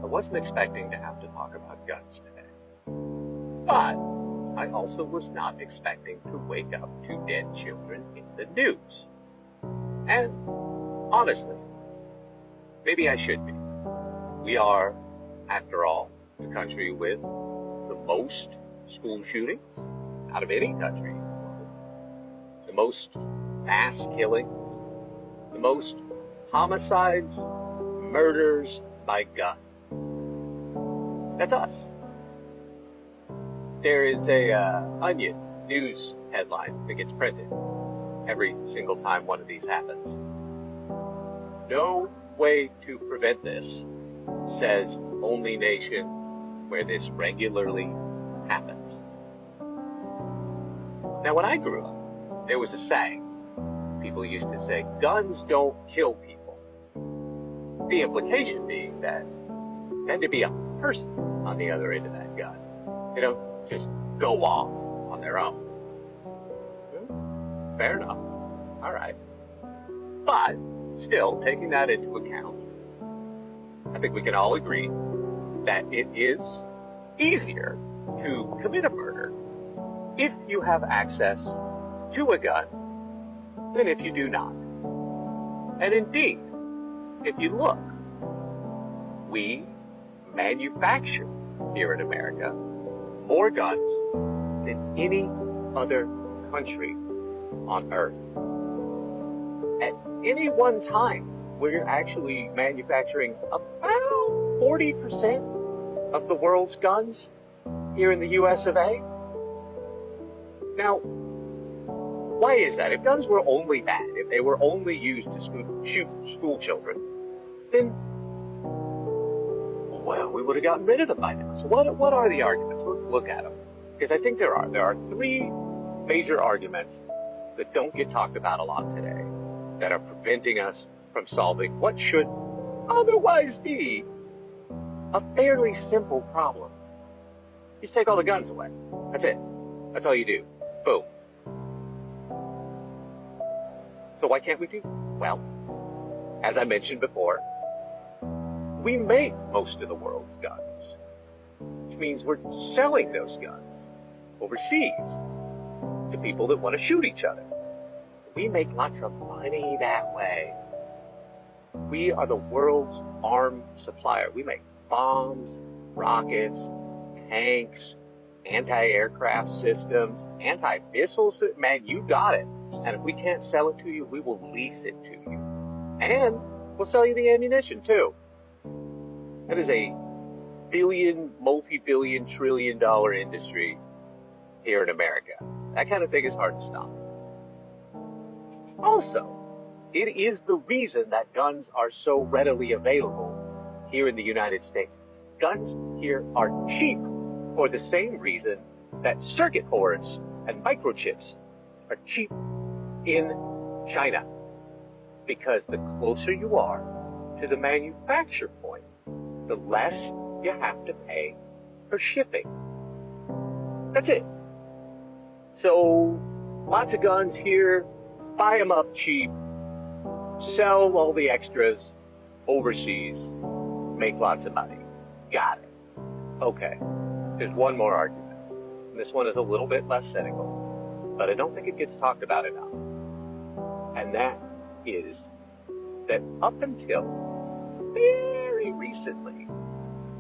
wasn't expecting to have to talk about guns today. But I also was not expecting to wake up to dead children in the news. And honestly, maybe I should be. We are, after all, the country with the most school shootings out of any country, the most mass killings, the most homicides, murders by gun. That's us. There is a Onion news headline that gets printed every single time one of these happens. No way to prevent this, says only nation where this regularly happens. Now, when I grew up, there was a saying. People used to say, guns don't kill people. The implication being that there had to be a person on the other end of that gun. They don't just go off on their own. Fair enough. All right. But still, taking that into account, I think we can all agree that it is easier to commit a murder if you have access to a gun than if you do not. And indeed, if you look, we manufacture here in America more guns than any other country on earth. At any one time, we're actually manufacturing about 40% of the world's guns here in the US of A. Now, why is that? If guns were only bad, if they were only used to shoot school children, then, well, we would have gotten rid of them by now. So what are the arguments? Let's look at them. Because I think there are three major arguments that don't get talked about a lot today that are preventing us from solving what should otherwise be a fairly simple problem. You take all the guns away. That's it. That's all you do. Boom. So why can't we do? Well, as I mentioned before, we make most of the world's guns, which means we're selling those guns overseas to people that want to shoot each other. We make lots of money that way. We are the world's arms supplier. We make bombs, rockets, tanks, anti-aircraft systems, anti-missiles. Man, you got it. And if we can't sell it to you, we will lease it to you. And we'll sell you the ammunition too. That is a billion, multi-billion, trillion-dollar industry here in America. That kind of thing is hard to stop. Also, it is the reason that guns are so readily available here in the United States. Guns here are cheap for the same reason that circuit boards and microchips are cheap in China. Because the closer you are to the manufacture point, the less you have to pay for shipping. That's it. So, lots of guns here, buy them up cheap, sell all the extras overseas, make lots of money. Got it. Okay, there's one more argument. And this one is a little bit less cynical, but I don't think it gets talked about enough. And that is that up until very recently,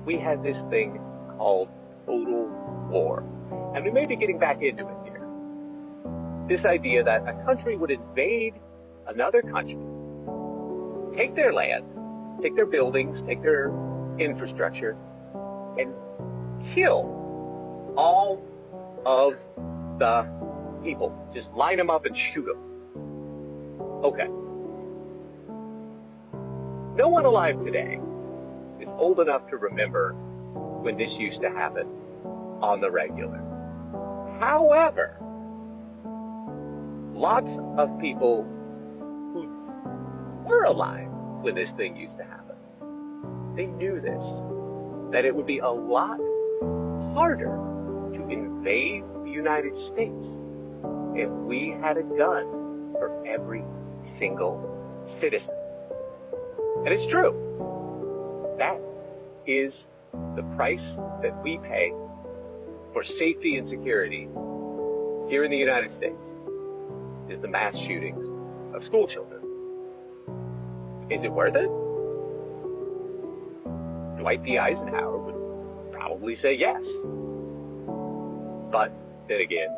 we had this thing called total war. And we may be getting back into it here. This idea that a country would invade another country, take their land, take their buildings, take their infrastructure, and kill all of the people. Just line them up and shoot them. Okay. No one alive today is old enough to remember when this used to happen on the regular. However, lots of people who were alive when this thing used to happen, they knew this, that it would be a lot harder to invade the United States if we had a gun for every single citizen. And it's true. That is the price that we pay for safety and security here in the United States is the mass shootings of school children. Is it worth it? Dwight D. Eisenhower would probably say yes. But then again,